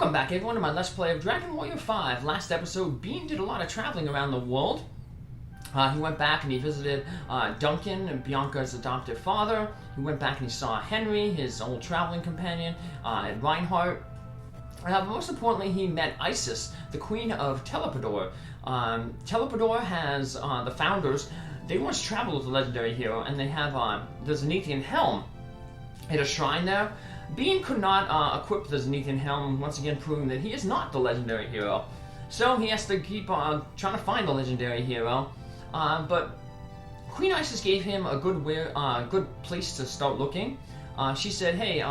Welcome back everyone to my Let's Play of Dragon Warrior 5. Last episode, Bean did a lot of traveling around the world. He went back and he visited Duncan, Bianca's adoptive father. He went back and he saw Henry, his old traveling companion, and Reinhardt. But most importantly, he met Isis, the queen of Telepador. Telepador has the founders. They once traveled with the legendary hero, and they have the Zenithian helm at a shrine there. Bean could not equip the Zenithian helm, once again proving that he is not the legendary hero. So he has to keep trying to find the legendary hero. But Queen Isis gave him a good place to start looking. She said, hey,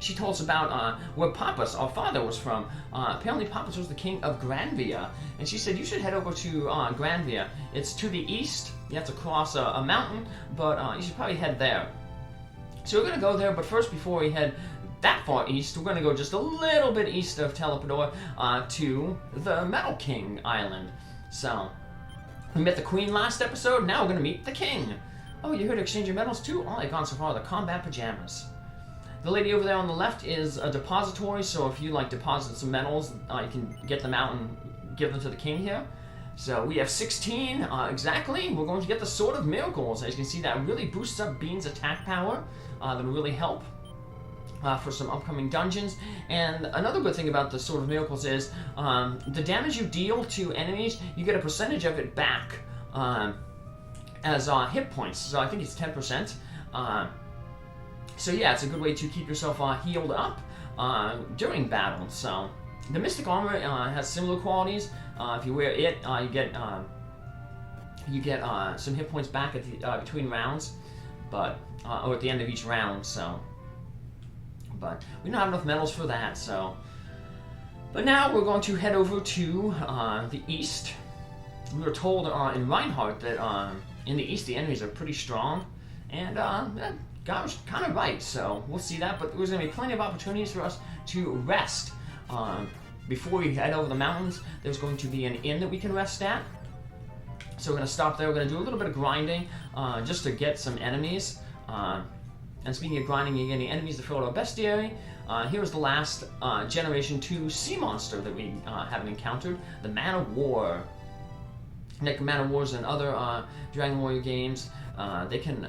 she told us about where Papas, our father, was from. Apparently Papas was the king of Granvia. And she said, you should head over to Granvia. It's to the east. You have to cross a mountain, but you should probably head there. So we're going to go there, but first, before we head that far east, we're going to go just a little bit east of Telepador to the Metal King Island. So, we met the Queen last episode, now we're going to meet the King. Oh, you're here to exchange your medals too? All I've gone so far are the combat pajamas. The lady over there on the left is a depository, so if you deposit some medals, you can get them out and give them to the King here. So we have 16 exactly. We're going to get the Sword of Miracles. As you can see, that really boosts up Bean's attack power. That will really help for some upcoming dungeons. And another good thing about the Sword of Miracles is the damage you deal to enemies, you get a percentage of it back as hit points. So I think it's 10%. So yeah, it's a good way to keep yourself healed up during battle. So the Mystic Armor has similar qualities. If you wear it, you get some hit points back at the, between rounds, but or at the end of each round. So, but we don't have enough medals for that. So, but now we're going to head over to the east. We were told in Reinhardt that in the east the enemies are pretty strong, and that guy was kind of right. So we'll see that. But there's going to be plenty of opportunities for us to rest. Before we head over the mountains, there's going to be an inn that we can rest at. So we're going to stop there. We're going to do a little bit of grinding just to get some enemies. And speaking of grinding and getting enemies to fill out our bestiary, here's the last Generation 2 sea monster that we haven't encountered, the Man of War. Like Man of Wars and other Dragon Warrior games, they can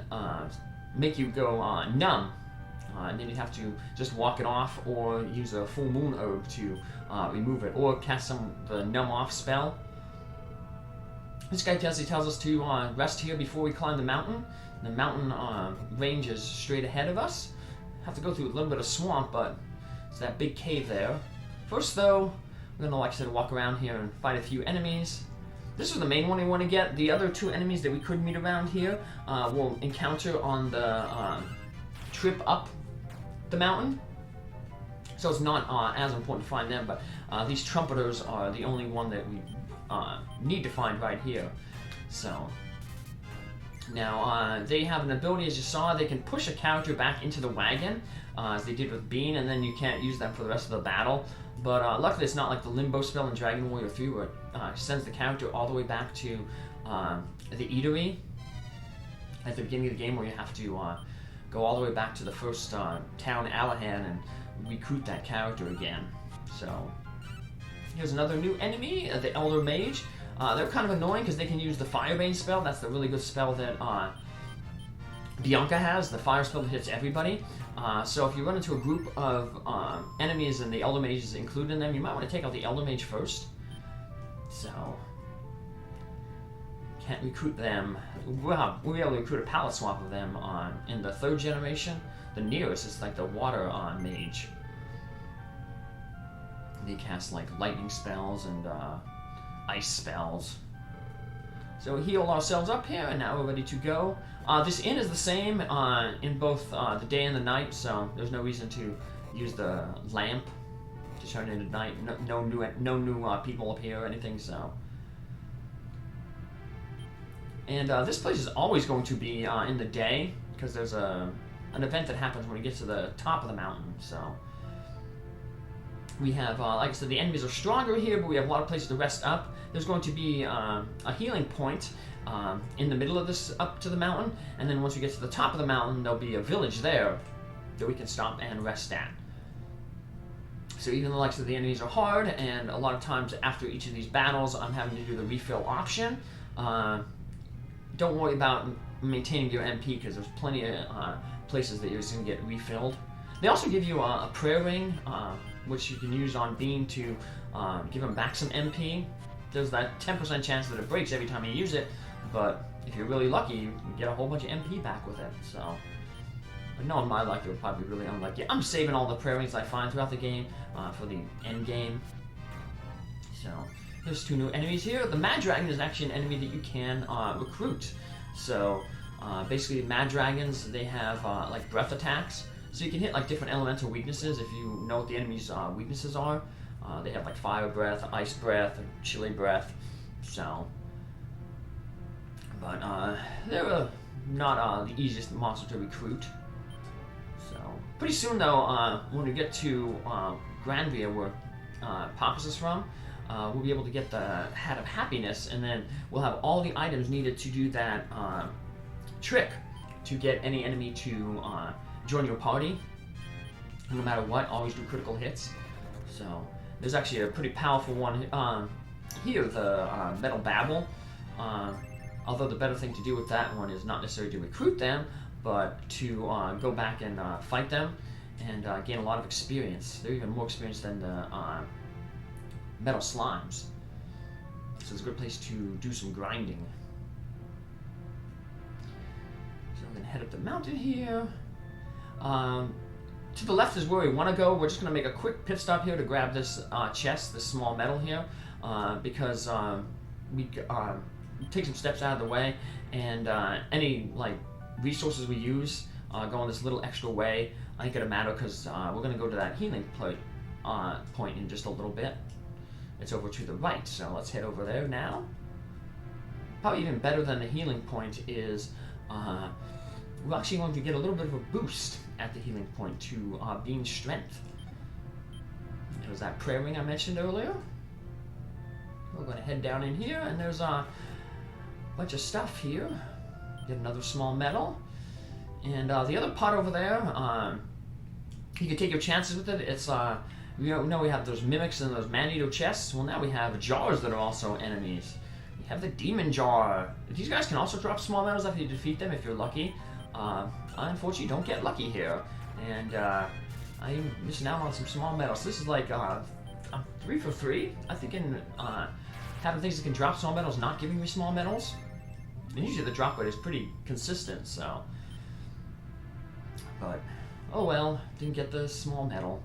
make you go numb. And then you have to just walk it off or use a full moon herb to remove it, or cast the numb off spell. This guy tells us to rest here before we climb the mountain. The mountain range is straight ahead of us. Have to go through a little bit of swamp, but it's that big cave there. First though, we're gonna, like I said, walk around here and fight a few enemies. This is the main one we want to get. The other two enemies that we could meet around here we'll encounter on the trip up the mountain, so it's not as important to find them, but these trumpeters are the only one that we need to find right here. So now they have an ability, as you saw, they can push a character back into the wagon as they did with Bean, and then you can't use them for the rest of the battle. But luckily it's not like the Limbo spell in Dragon Warrior 3 where it sends the character all the way back to the Eatery at the beginning of the game, where you have to go all the way back to the first town, Alahan, and recruit that character again. So here's another new enemy, the Elder Mage. They're kind of annoying because they can use the Firebane spell. That's the really good spell that Bianca has, the fire spell that hits everybody. So if you run into a group of enemies and the Elder Mage is included in them, you might want to take out the Elder Mage first. So can't recruit them. Well, we'll be able to recruit a palette swap of them in the 3rd generation. The nearest is like the water mage. They cast like lightning spells and ice spells. So we heal ourselves up here, and now we're ready to go. This inn is the same in both the day and the night, so there's no reason to use the lamp to turn into night. No new people appear or anything. So. And this place is always going to be in the day, because there's an event that happens when you get to the top of the mountain. So we have, like I said, the enemies are stronger here, but we have a lot of places to rest up. There's going to be a healing point in the middle of this up to the mountain, and then once we get to the top of the mountain, there'll be a village there that we can stop and rest at. So even the likes of the enemies are hard, and a lot of times after each of these battles, I'm having to do the refill option. Don't worry about maintaining your MP because there's plenty of places that you're just going to get refilled. They also give you a prayer ring, which you can use on Bean to give him back some MP. There's that 10% chance that it breaks every time you use it, but if you're really lucky, you can get a whole bunch of MP back with it. So, but knowing my luck, it would probably be really unlucky. I'm saving all the prayer rings I find throughout the game for the end game. So, there's 2 new enemies here. The Mad Dragon is actually an enemy that you can recruit. So, basically, Mad Dragons, they have like breath attacks. So you can hit like different elemental weaknesses if you know what the enemy's weaknesses are. They have like fire breath, ice breath, chilly breath. So, but they're not the easiest monster to recruit. So pretty soon though, when we get to Granvia, where Pappas is from, we'll be able to get the Hat of Happiness, and then we'll have all the items needed to do that trick to get any enemy to join your party. No matter what, always do critical hits. So there's actually a pretty powerful one here, the Metal Babble. Although the better thing to do with that one is not necessarily to recruit them, but to go back and fight them and gain a lot of experience. They're even more experienced than the Metal Slimes. So it's a good place to do some grinding. So I'm going to head up the mountain here. To the left is where we want to go. We're just going to make a quick pit stop here to grab this chest, this small medal here, because we take some steps out of the way, and any like resources we use going this little extra way ain't gonna matter, because we're gonna go to that healing point in just a little bit. It's over to the right, so let's head over there now. Probably even better than the healing point is we're actually going to get a little bit of a boost at the healing point to Bean's strength. There's that prayer ring I mentioned earlier. We're going to head down in here, and there's a bunch of stuff here. Get another small medal. And the other pot over there, you can take your chances with it. It's, you know we have those mimics and those man-eater chests. Well, now we have jars that are also enemies. We have the demon jar. These guys can also drop small medals after you defeat them if you're lucky. Unfortunately, you don't get lucky here. And I'm missing out on some small medals. This is like 3 for 3. I think in having things that can drop small medals, not giving me small medals. And usually the drop rate is pretty consistent, so. But, oh well, didn't get the small medal.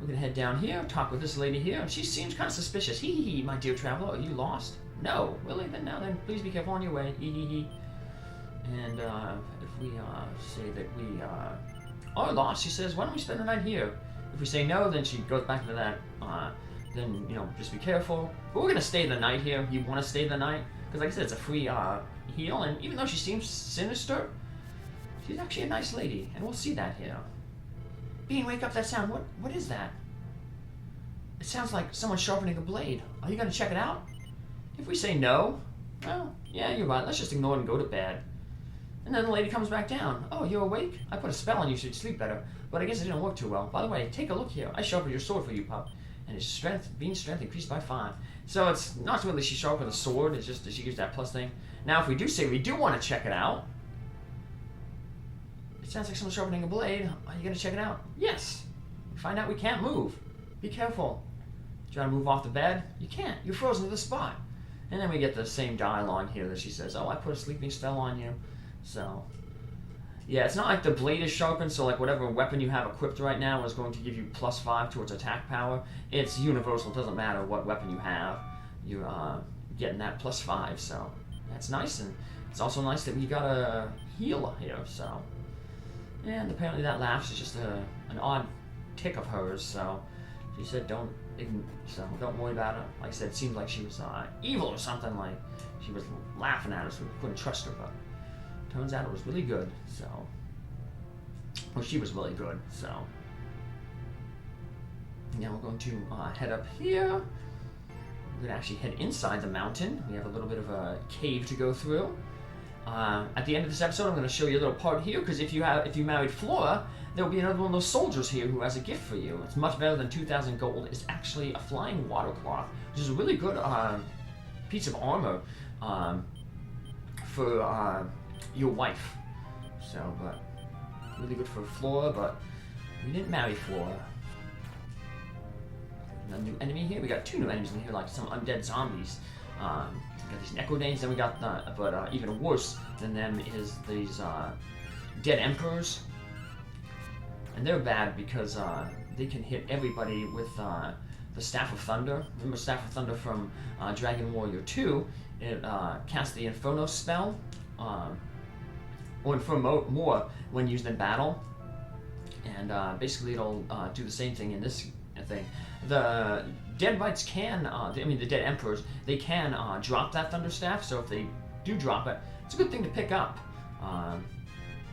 We're gonna head down here, talk with this lady here, and she seems kind of suspicious. Hee hee hee, my dear traveler, are you lost? No, really? Then please be careful on your way. Hee hee hee. And if we say that we are lost, she says, why don't we spend the night here? If we say no, then she goes back to that, then, you know, just be careful. But we're gonna stay the night here. You wanna stay the night? Because like I said, it's a free heal, and even though she seems sinister, she's actually a nice lady, and we'll see that here. Bean, wake up, that sound. What is that? It sounds like someone sharpening a blade. Are you gonna check it out? If we say no, well, yeah, you're right. Let's just ignore it and go to bed. And then the lady comes back down. Oh, you're awake? I put a spell on you so you'd sleep better, but I guess it didn't work too well. By the way, take a look here. I sharpened your sword for you, pup. And his strength, Bean's strength increased by 5. So it's not really she sharpened the sword, it's just that she gives that plus thing. Now if we do say we do want to check it out, it sounds like someone's sharpening a blade. Are you going to check it out? Yes. Find out we can't move. Be careful. Try to move off the bed. You can't. You're frozen to the spot. And then we get the same dialogue here that she says, oh, I put a sleeping spell on you. So, yeah, it's not like the blade is sharpened, so like whatever weapon you have equipped right now is going to give you plus 5 towards attack power. It's universal. It doesn't matter what weapon you have. You're getting that plus 5, so that's nice. And it's also nice that we got a heal here, so. And apparently that laugh is just an odd tick of hers, so she said don't worry about it. Like I said, it seemed like she was evil or something, like she was laughing at us, so we couldn't trust her, but turns out it was really good, so. Well, she was really good, so. Now we're going to head up here. We're going to actually head inside the mountain. We have a little bit of a cave to go through. At the end of this episode, I'm going to show you a little part here, because if you married Flora, there will be another one of those soldiers here who has a gift for you. It's much better than 2,000 gold. It's actually a flying water cloth, which is a really good piece of armor for your wife. So, but really good for Flora, but we didn't marry Flora. A new enemy here. We got 2 new enemies in here, like some undead zombies. We got these Necrodanes, then we got, but even worse than them is these dead emperors. And they're bad because they can hit everybody with the Staff of Thunder. Remember Staff of Thunder from Dragon Warrior 2? It casts the Inferno spell, or Inferno more when used in battle. And basically it'll do the same thing in this thing. The Dead Knights can, the Dead Emperors, they can drop that Thunder Staff, so if they do drop it, it's a good thing to pick up,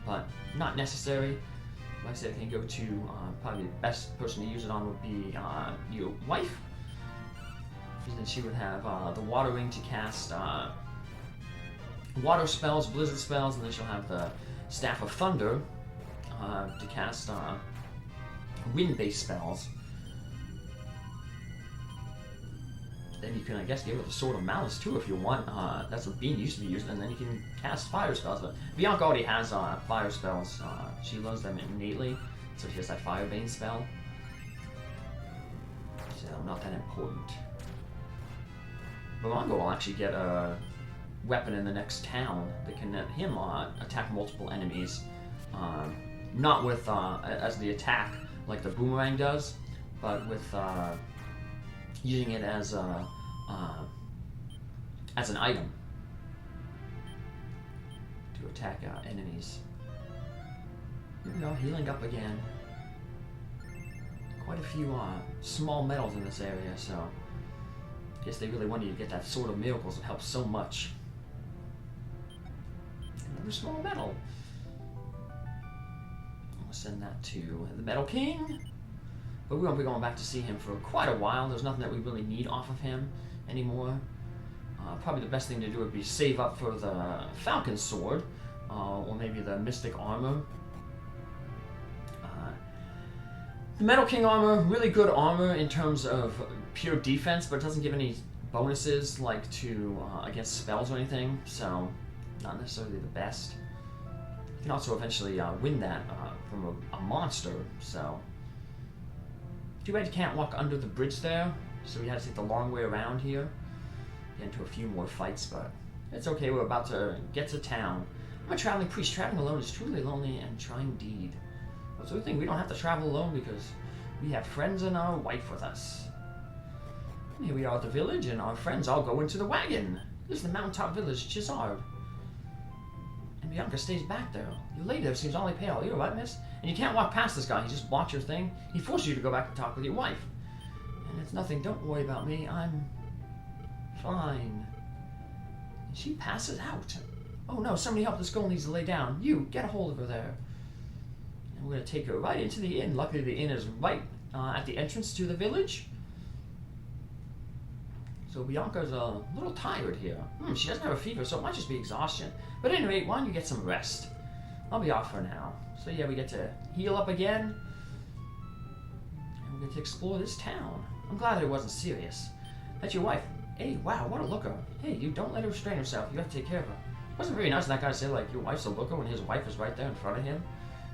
but not necessary. Like I said, I can go to, probably the best person to use it on would be your wife, because then she would have the Water Ring to cast water spells, blizzard spells, and then she'll have the Staff of Thunder to cast wind-based spells. Then you can, I guess, give her the Sword of Malice too if you want. That's what Bean used to be using, and then you can cast fire spells. But Bianca already has fire spells. She learns them innately, so she has that Firebane spell. So not that important. Barongo will actually get a weapon in the next town that can let him attack multiple enemies. Not with as the attack like the boomerang does, but with using it as an item to attack enemies. Here we go, healing up again. Quite a few small medals in this area, so I guess they really wanted you to get that Sword of Miracles. It helps so much. Another small medal. I'll send that to the Metal King. But we won't be going back to see him for quite a while. There's nothing that we really need off of him anymore. Probably the best thing to do would be save up for the Falcon Sword, or maybe the Mystic Armor. The Metal King armor, really good armor in terms of pure defense, but it doesn't give any bonuses like to against spells or anything, so not necessarily the best. You can also eventually win that from a monster, so. Too bad you can't walk under the bridge there, so we had to take the long way around here. Get into a few more fights, but it's okay, we're about to get to town. I'm a traveling priest. Traveling alone is truly lonely and trying indeed. But it's a good thing we don't have to travel alone because we have friends and our wife with us. And here we are at the village, and our friends all go into the wagon. This is the mountaintop village, Chizard. And Bianca stays back there. Your lady there seems awfully pale. You're right, miss? And you can't walk past this guy. He just blocks your thing. He forces you to go back and talk with your wife. And it's nothing. Don't worry about me. I'm fine. And she passes out. Oh no, somebody help. This girl needs to lay down. You, get a hold of her there. And we're going to take her right into the inn. Luckily, the inn is right at the entrance to the village. So Bianca's a little tired here. She doesn't have a fever, so it might just be exhaustion. But at any rate, why don't you get some rest? I'll be off for now. So yeah, we get to heal up again. And we get to explore this town. I'm glad that it wasn't serious. That's your wife. Hey, wow, what a looker. Hey, you don't let her restrain herself. You have to take care of her. It wasn't very nice of that guy to say, like, your wife's a looker when his wife is right there in front of him.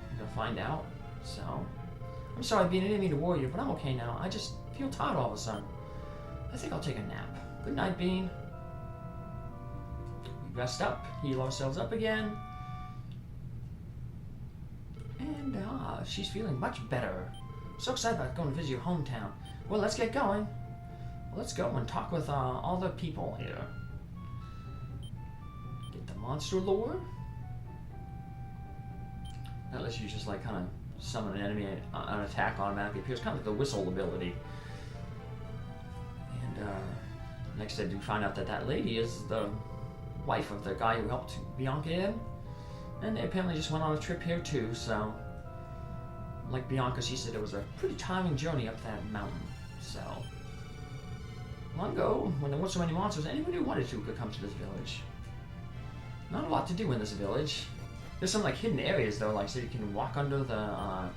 You're gonna find out. So, I'm sorry, Bean, I didn't mean to worry you, but I'm okay now. I just feel tired all of a sudden. I think I'll take a nap. Good night, Bean. We rest up, heal ourselves up again. And, she's feeling much better. So excited about going to visit your hometown. Well, let's get going. Let's go and talk with all the people here. Get the monster lore. That lets you just, like, kind of summon an enemy, an attack automatically appears. Kind of like the whistle ability. And, next I do find out that that lady is the wife of the guy who helped Bianca in. And they apparently just went on a trip here too, so. Like Bianca, she said it was a pretty tiring journey up that mountain, so. Long ago, when there weren't so many monsters, anybody who wanted to could come to this village. Not a lot to do in this village. There's some like hidden areas though, like so you can walk under the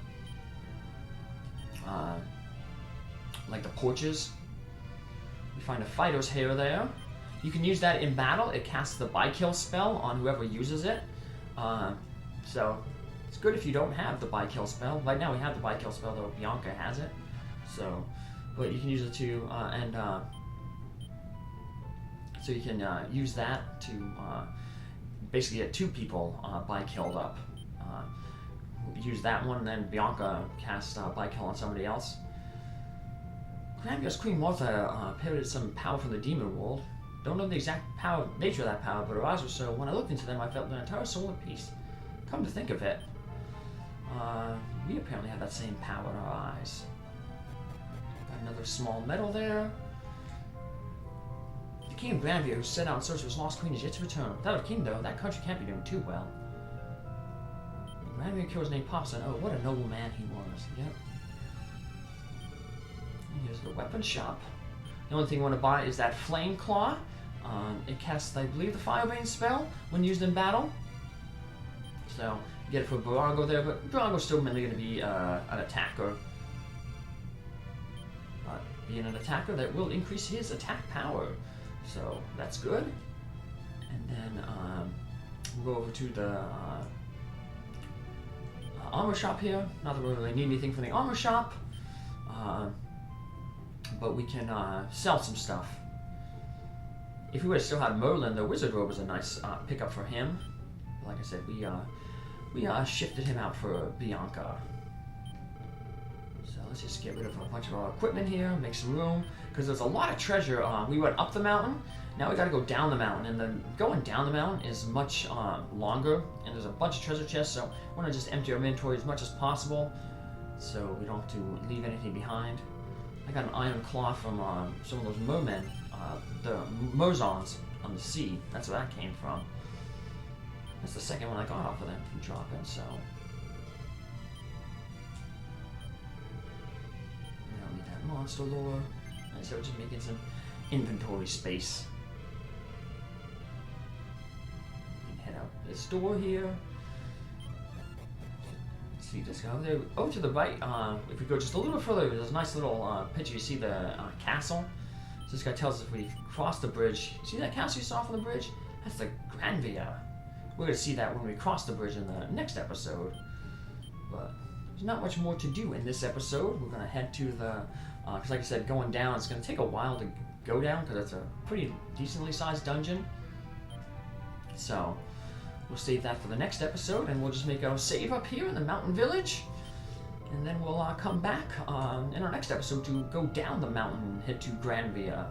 like the porches. You find a fighter's hair there. You can use that in battle. It casts the by-kill spell on whoever uses it. So it's good if you don't have the by-kill spell. Right now we have the by-kill spell though. Bianca has it. So, but you can use it to so you can use that to basically get 2 people by-killed up. Use that one, and then Bianca casts by-kill on somebody else. Granvia's Queen Martha pivoted some power from the demon world. Don't know the exact nature of that power, but her eyes were so. When I looked into them, I felt an entire soul at peace. Come to think of it, we apparently have that same power in our eyes. Got another small medal there. The king of Granvia, who set out in search of his lost queen, is yet to return. Without a king, though, that country can't be doing too well. Granvia Cure's name pops in. Oh, what a noble man he was. Yep. And here's the weapon shop. The only thing you want to buy is that Flame Claw. It casts, I believe, the Firebane spell when used in battle. So, you get it for Barago there, but Barago's still mainly going to be an attacker. But being an attacker, that will increase his attack power. So, that's good. And then, we'll go over to the armor shop here. Not that we really need anything from the armor shop. But we can sell some stuff. If we would have still had Merlin, the wizard robe was a nice pickup for him. Like I said, we shifted him out for Bianca. So let's just get rid of a bunch of our equipment here, make some room, because there's a lot of treasure. We went up the mountain, now we got to go down the mountain, and then going down the mountain is much longer, and there's a bunch of treasure chests, so we want to just empty our inventory as much as possible, so we don't have to leave anything behind. I got an iron claw from some of those mermen, the Merzons on the sea. That's where that came from. That's the second one I got off of them from dropping, so. We don't need that monster lore. So we're just making some inventory space. We can head out this door here. See this guy over there. Over to the right, if we go just a little further, there's a nice little picture. You see the castle. So this guy tells us if we cross the bridge. See that castle you saw from the bridge? That's the Granvia. We're going to see that when we cross the bridge in the next episode. But there's not much more to do in this episode. We're going to head to the, because like I said, going down, it's going to take a while to go down because it's a pretty decently sized dungeon. So we'll save that for the next episode, and we'll just make our save up here in the mountain village. And then we'll come back in our next episode to go down the mountain and head to Granvia.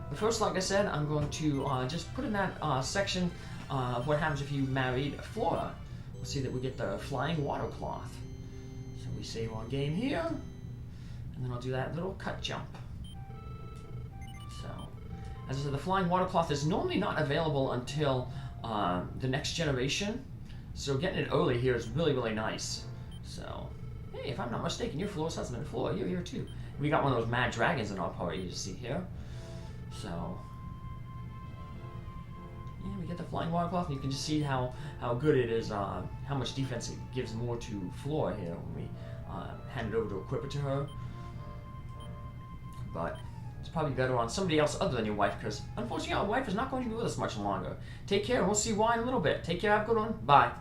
But first, like I said, I'm going to just put in that section of what happens if you married Flora. We'll see that we get the flying water cloth. So we save our game here, and then I'll do that little cut jump. So, as I said, the flying water cloth is normally not available until the next generation. So getting it early here is really, really nice. So, hey, if I'm not mistaken, you're Flora's husband. Flora, you're here too. We got one of those mad dragons in our party, you see here. So, yeah, we get the flying water cloth, and you can just see how good it is, how much defense it gives more to Flora here when we hand it over to equip it to her. But it's probably better on somebody else other than your wife, because unfortunately our wife is not going to be with us much longer. Take care, and we'll see why in a little bit. Take care, have a good one. Bye.